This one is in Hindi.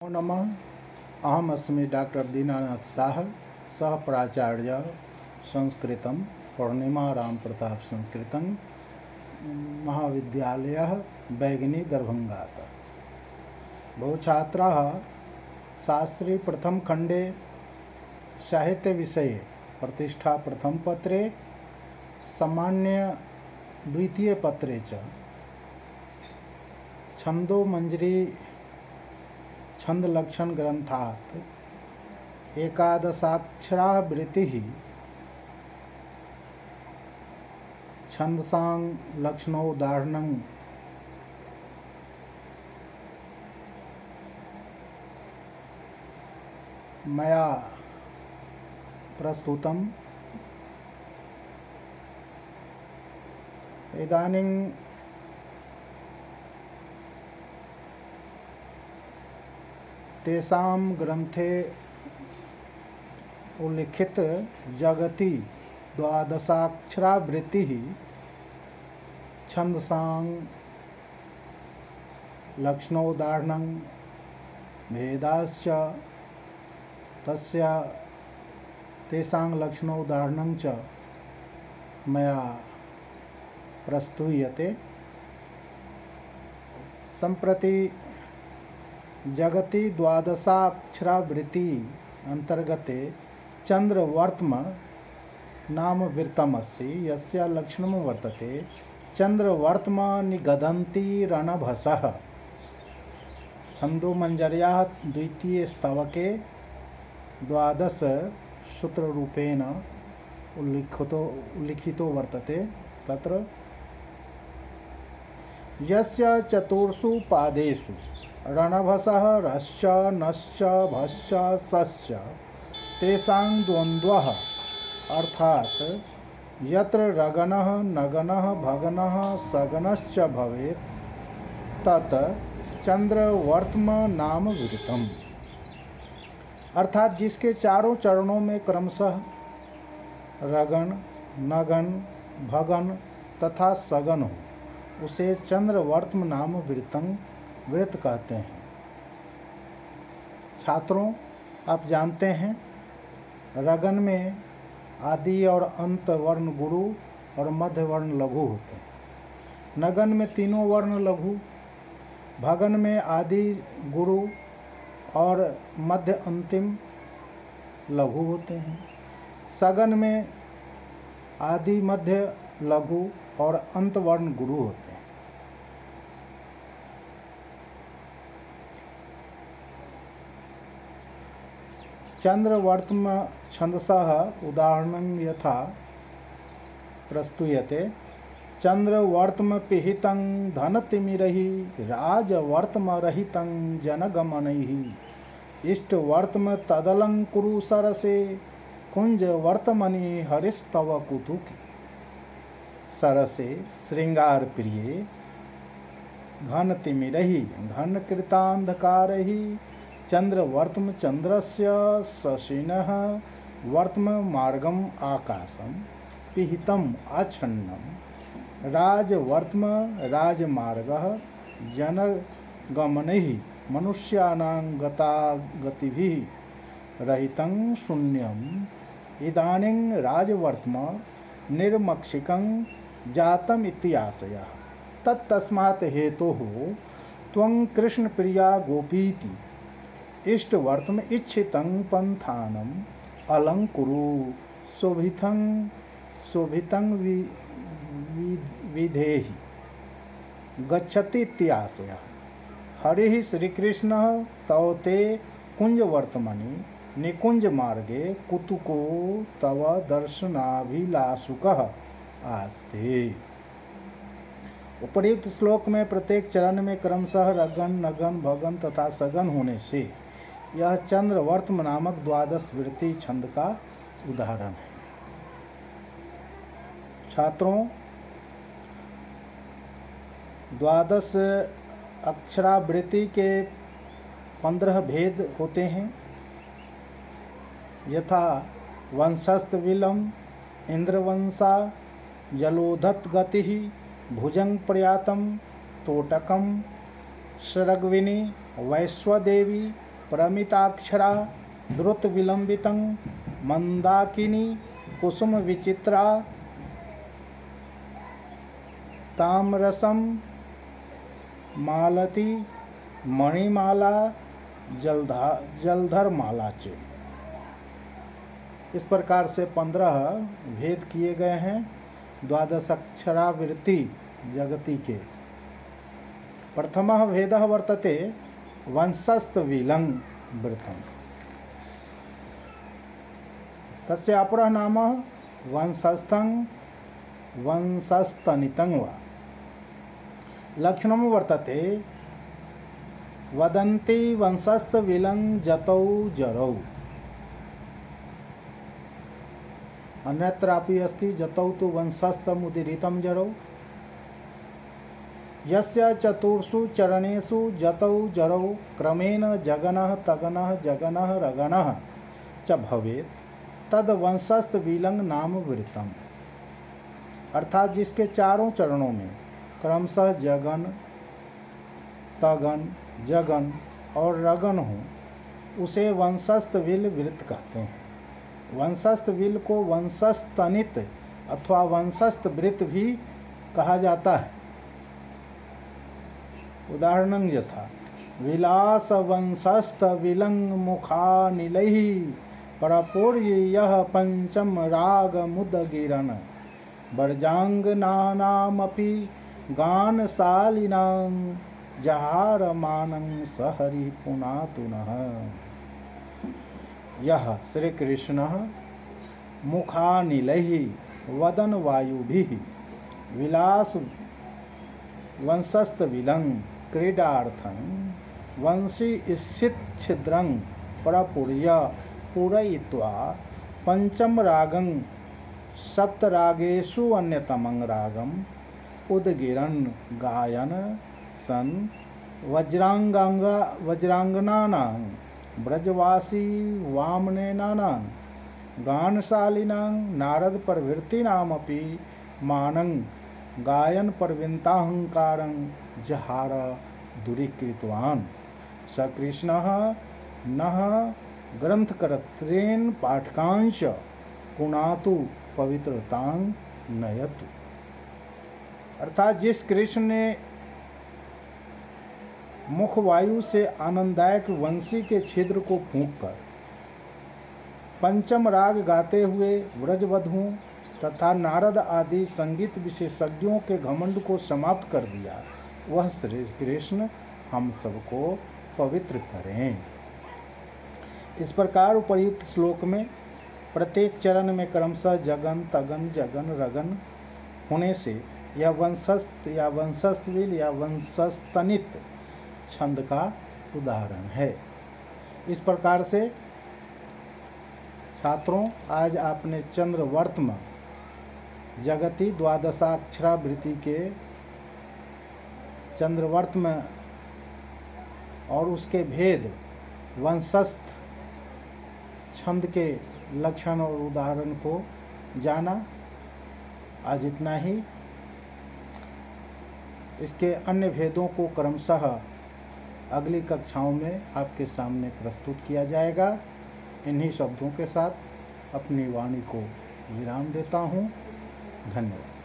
नमो नमः। अहमस्मि डॉक्टर दीनानाथ साह, सह प्राचार्य संस्कृतं पूर्णिमा राम प्रताप संस्कृतं महाविद्यालयः बैगिनी दरभंगातः। बहुछात्राः शास्त्री प्रथम खंडे साहित्य विषये प्रतिष्ठा प्रथम पत्रे सामान्य द्वितीय पत्रे च छंदो मंजरी छंद लक्षण ग्रंथात् एकादशाक्षरावृत्तिः छंदसां लक्षणोदाहरणं मया प्रस्तुतम्। इदानीं तेषां ग्रंथे उल्लिखित जगति द्वादशाक्षरावृत्तिः छंदसां लक्षणोदाहरणं भेदाश्च तस्य तेषां लक्षणोदाहरणं च मया प्रस्तूयते। सम्प्रति जगति द्वादशाक्षरावृत्ति अंतर्गते चंद्रवर्त्म नाम वृत्तम् अस्ति, यस्य लक्षणं वर्तते चंद्रवर्त्म निगदन्ति रणभसः। छन्दोमञ्जर्याः द्वितीये स्तवके 12 सूत्ररूपेण उल्लिखितो वर्तते। तत्र यस्य चतुर्षु पादेषु रणभसः रश्च नश्च भश्च सश्च तेषां द्वन्द्वः अर्थात यत्र रगनः नगनः भगनः सगनश्च भवेत् तत् चंद्रवर्त्म नाम वृत्तम्। अर्थात जिसके चारों चरणों में क्रमशः रगन नगन भगन तथा सगन हो उसे चंद्रवर्त्म नाम वृत्त कहते हैं। छात्रों, आप जानते हैं रगन में आदि और अंत वर्ण गुरु और मध्य वर्ण लघु होते हैं। नगन में तीनों वर्ण लघु, भगन में आदि गुरु और मध्य अंतिम लघु होते हैं। सगन में आदि मध्य लघु और अंत वर्ण गुरु होते हैं। चंद्रवर्त्म छंदसः उदाहरणं यथा प्रस्तूयते। चंद्रवर्त्म पिहितं धनतिमिरैः राजवर्त्मरहितं जनगमनैः इष्टवर्त्म तदलंकुरु सरसे कुंजवर्त्मनि हरिस्तव कुतुके। सरसे श्रृंगार प्रिये घनतिमिरैः घनकृतांधकारैः चंद्रवर्त्म चंद्रस्य शशिनः वर्त्म मार्गम आकाशम पिहितम आच्छन्नम राजवर्त्म राजमार्गः जनगमनैः मनुष्याणां गतागतिभिः रहितं शून्यम्। इदानीं राजवर्त्म निर्मक्षिकं जातम् इति आशयः। तत्तस्मात् हेतोः त्वं कृष्णप्रिया गोपीति इष्टवर्त्म इच्छितं पंथानम अलंकुरु शोभितं विधेहि गच्छति इत्याशयः। हरिः श्रीकृष्णः तव ते कुंजवर्त्मनि निकुंज मार्गे कुतुको तव दर्शनाभिलाषुकः आस्ते। उपर्युक्त श्लोक में प्रत्येक चरण में क्रमशः रगन नगन भगन तथा सगन होने से यह चंद्रवर्त्म नामक 12 वृत्ति छंद का उदाहरण है। छात्रों, 12 अक्षरावृत्ति के 15 भेद होते हैं, यथा वंशस्थ विलम, इंद्रवंशा, जलोधत गति, भुजंग प्रयातम, तोटकम, शरग्विनी, वैश्वदेवी, प्रमिताक्षरा द्रुत विलंबितं मंदाकिनी कुसुम विचित्रा ताम्रसम मालती मणिमाला जलधर माला च। इस प्रकार से 15 भेद किए गए हैं द्वादशाक्षरावृत्ति जगति के। प्रथमः भेदः वर्तते वंशस्थ विलंग वृत्तम्, तस्य अपरः नाम वंशस्थं वंशस्तनितं वा। लक्षणं वर्तते वदन्ति वंशस्थ विलंग जतौ जरौ, अन्यत्रापि अस्ति जतौ तु वंशस्थमुदीरितं जरौ। यस्य चतुर्षु चरणेषु जतौ जरौ क्रमेण जगनः तगनः जगनः रगनः च भवेत् तद वंशस्थ विलंग नाम वृत्तम्। अर्थात जिसके चारों चरणों में क्रमशः जगन तगन जगन और रगन हो उसे वंशस्थ विल वृत्त कहते हैं। वंशस्थ विल को वंशस्तनित अथवा वंशस्थ वृत्त भी कहा जाता है। उदाहरणं यथा विलास वंशस्थ विलंग मुखानिलैः परपूर्य यः पंचम राग मुदगिरन वर्जांगनानामपि गानशालिनां जहारमानं सहरि पुनातुनः। यह श्री कृष्णः मुखानिलैः वदन वायुभिः विलास वंशस्थ विलंग क्रीडार्थं वंशी स्थित छिद्रं परपूर्य पूरयित्वा पंचम रागं सप्तरागेषु अन्यतमं रागम उदगिरन गायन सन वज्रांगनानां ब्रजवासी वामनेनानां गानशालिनां नारद प्रभृतीनामपि मानं गायन प्रवीणताहंकारं जहार दूरीकृतवान्। स कृष्णः नः ग्रंथकर्त्रेण पाठकांश पुनातु पवित्रतां नयतु। अर्थात जिस कृष्ण ने मुख वायु से आनंददायक वंशी के छिद्र को फूंककर पंचम राग गाते हुए व्रजवधुओं तथा नारद आदि संगीत विशेषज्ञों के घमंड को समाप्त कर दिया, वह श्री कृष्ण हम सबको पवित्र करें। इस प्रकार उपर्युक्त श्लोक में प्रत्येक चरण में क्रमशः जगन तगन जगन रगन होने से यह वंशस्थ या वंशस्थविल या वंशस्तनित छंद का उदाहरण है। इस प्रकार से छात्रों, आज आपने चंद्रवर्त्म जगति द्वादशाक्षरावृत्ति के चंद्रवर्त्म और उसके भेद वंशस्थ छंद के लक्षण और उदाहरण को जाना। आज इतना ही। इसके अन्य भेदों को क्रमशः अगली कक्षाओं में आपके सामने प्रस्तुत किया जाएगा। इन्हीं शब्दों के साथ अपनी वाणी को विराम देता हूँ। धन्यवाद।